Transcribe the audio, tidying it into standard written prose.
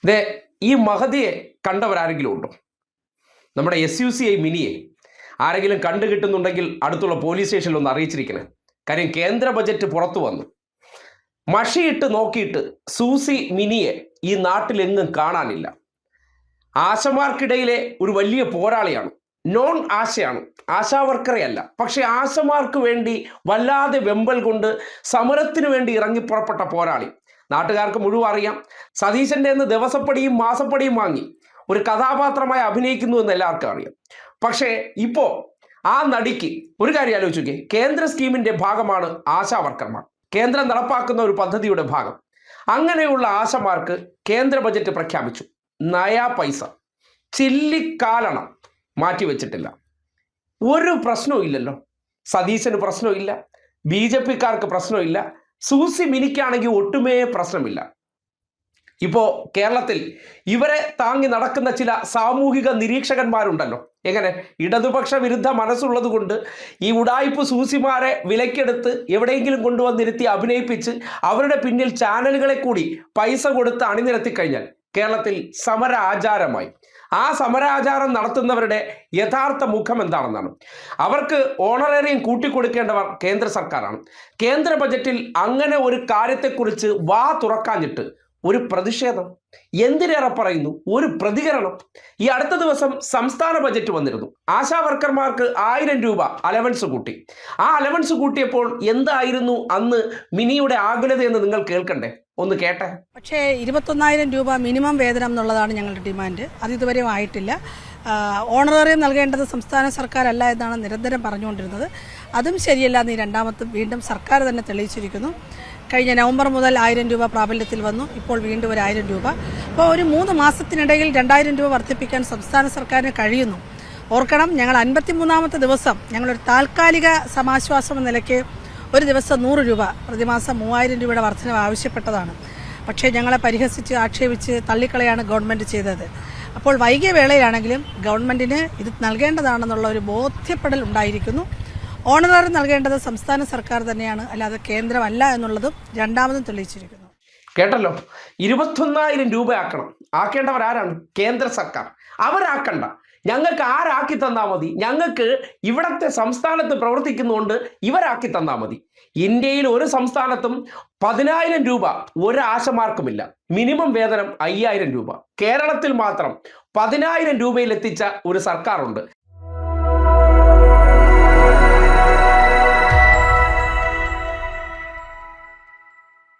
ദേ ഈ മഹതിയെ കണ്ടവരാരെങ്കിലും ഉണ്ടോ? നമ്മുടെ SUCI മിനിയെ ആരെങ്കിലും കണ്ടു കിട്ടുന്നുണ്ടെങ്കിൽ അടുത്തുള്ള പോലീസ് സ്റ്റേഷനിൽ ഒന്ന് അറിയിച്ചിരിക്കണേ. കാര്യം കേന്ദ്ര ബജറ്റ് പുറത്തു വന്നു. മഷിയിട്ട് നോക്കിയിട്ട് സൂസി മിനിയെ ഈ നാട്ടിലെങ്ങും കാണാനില്ല. ആശമാർക്കിടയിലെ ഒരു വലിയ പോരാളിയാണ്. നോൺ ആശയാണ്, ആശാവർക്കറെ അല്ല. പക്ഷെ ആശമാർക്ക് വേണ്ടി വല്ലാതെ വെമ്പൽ കൊണ്ട് സമരത്തിന് വേണ്ടി ഇറങ്ങിപ്പുറപ്പെട്ട പോരാളി. നാട്ടുകാർക്ക് മുഴുവൻ അറിയാം. സതീശൻ്റെ നിന്ന് ദിവസപ്പടിയും മാസപ്പടിയും വാങ്ങി ഒരു കഥാപാത്രമായി അഭിനയിക്കുന്നു എന്ന് എല്ലാവർക്കും അറിയാം. പക്ഷേ ഇപ്പോൾ ആ നടിക്ക് ഒരു കാര്യം ആലോചിച്ച് നോക്കിയേ. കേന്ദ്ര സ്കീമിൻ്റെ ഭാഗമാണ് ആശാ വർക്കർമാർ. കേന്ദ്രം നടപ്പാക്കുന്ന ഒരു പദ്ധതിയുടെ ഭാഗം. അങ്ങനെയുള്ള ആശമാർക്ക് കേന്ദ്ര ബജറ്റ് പ്രഖ്യാപിച്ചു. നയാ പൈസ ചില്ലിക്കാലണം മാറ്റിവെച്ചിട്ടില്ല. ഒരു പ്രശ്നവും ഇല്ലല്ലോ. സതീശന് പ്രശ്നമില്ല, BJPക്കാർക്ക് പ്രശ്നമില്ല, സൂസി മിനിക്കാണെങ്കിൽ ഒട്ടുമേ പ്രശ്നമില്ല. ഇപ്പോൾ കേരളത്തിൽ ഇവരെ താങ്ങി നടക്കുന്ന ചില സാമൂഹിക നിരീക്ഷകന്മാരുണ്ടല്ലോ. എങ്ങനെ ഇടതുപക്ഷ വിരുദ്ധ മനസ്സുള്ളത് കൊണ്ട് ഈ ഉടായ്പ് സൂസിമാരെ വിലക്കെടുത്ത് എവിടെയെങ്കിലും കൊണ്ടുവന്നിരുത്തി അഭിനയിപ്പിച്ച് അവരുടെ പിന്നിൽ ചാനലുകളെ കൂടി പൈസ കൊടുത്ത് അണിനിരത്തി കഴിഞ്ഞാൽ കേരളത്തിൽ സമര ആചാരമായി. ആ സമരാചാരം നടത്തുന്നവരുടെ യഥാർത്ഥ മുഖം എന്താണെന്നാണ്. അവർക്ക് ഓണറേറിയം കൂട്ടിക്കൊടുക്കേണ്ടവർ കേന്ദ്ര സർക്കാരാണ്. കേന്ദ്ര ബജറ്റിൽ അങ്ങനെ ഒരു കാര്യത്തെക്കുറിച്ച് വാ തുറക്കാഞ്ഞിട്ട് ഒരു പ്രതിഷേധം, എന്തിനേറെ പറയുന്നു ഒരു പ്രതികരണം. ഈ അടുത്ത ദിവസം സംസ്ഥാന ബജറ്റ് വന്നിരുന്നു. ആശാ വർക്കർമാർക്ക് 1000 രൂപ അലവൻസ് കൂട്ടി. ആ അലവൻസ് കൂട്ടിയപ്പോൾ എന്തായിരുന്നു അന്ന് മിനിയുടെ ആകുലത എന്ന് നിങ്ങൾ കേൾക്കണ്ടേ? ഒന്ന് കേട്ടെ. പക്ഷേ 21,000 രൂപ മിനിമം വേതനം എന്നുള്ളതാണ് ഞങ്ങളുടെ ഡിമാൻഡ്. അത് ഇതുവരെയും ആയിട്ടില്ല. ഓണറേറിയം നൽകേണ്ടത് സംസ്ഥാന സർക്കാരല്ല എന്നാണ് നിരന്തരം പറഞ്ഞുകൊണ്ടിരുന്നത്. അതും ശരിയല്ല എന്ന് വീണ്ടും സർക്കാർ തന്നെ തെളിയിച്ചിരിക്കുന്നു. കഴിഞ്ഞ നവംബർ മുതൽ 1000 രൂപ പ്രാബല്യത്തിൽ വന്നു. ഇപ്പോൾ വീണ്ടും ഒരു 1000 രൂപ. അപ്പോൾ ഒരു 3 മാസത്തിനിടയിൽ 2000 രൂപ വർദ്ധിപ്പിക്കാൻ സംസ്ഥാന സർക്കാരിന് കഴിയുന്നു. ഓർക്കണം, ഞങ്ങൾ 53ാമത്തെ ദിവസം ഞങ്ങളൊരു താൽക്കാലിക സമാശ്വാസം എന്ന നിലയ്ക്ക് ഒരു ദിവസം 100 രൂപ, പ്രതിമാസം 3000 രൂപയുടെ വർധനവ് ആവശ്യപ്പെട്ടതാണ്. പക്ഷേ ഞങ്ങളെ പരിഹസിച്ച് ആക്ഷേപിച്ച് തള്ളിക്കളയാണ് ഗവൺമെൻറ് ചെയ്തത്. അപ്പോൾ വൈകിയ വേളയിലാണെങ്കിലും ഗവൺമെൻറ്റിന് ഇത് നൽകേണ്ടതാണെന്നുള്ള ഒരു ബോധ്യപ്പെടൽ ഉണ്ടായിരിക്കുന്നു. ഓണറേറിയം നൽകേണ്ടത് സംസ്ഥാന സർക്കാർ തന്നെയാണ്, അല്ലാതെ കേന്ദ്രമല്ല എന്നുള്ളതും രണ്ടാമതും തെളിയിച്ചിരിക്കുന്നു. കേട്ടല്ലോ, 21,000 രൂപ ആക്കേണ്ടവരാരാണ്? കേന്ദ്ര സർക്കാർ. അവരാക്കണ്ട, ഞങ്ങൾക്ക് ആരാക്കി തന്നാൽ മതി. ഞങ്ങൾക്ക് ഇവിടത്തെ സംസ്ഥാനത്ത് പ്രവർത്തിക്കുന്നതുകൊണ്ട് ഇവരാക്കി തന്നാൽ മതി. ഇന്ത്യയിൽ ഒരു സംസ്ഥാനത്തും 10,000 രൂപ ഒരു ആശമാർക്കുമില്ല. മിനിമം വേതനം 5,000 രൂപ. കേരളത്തിൽ മാത്രം 10,000 രൂപയിൽ എത്തിച്ച ഒരു സർക്കാരുണ്ട്.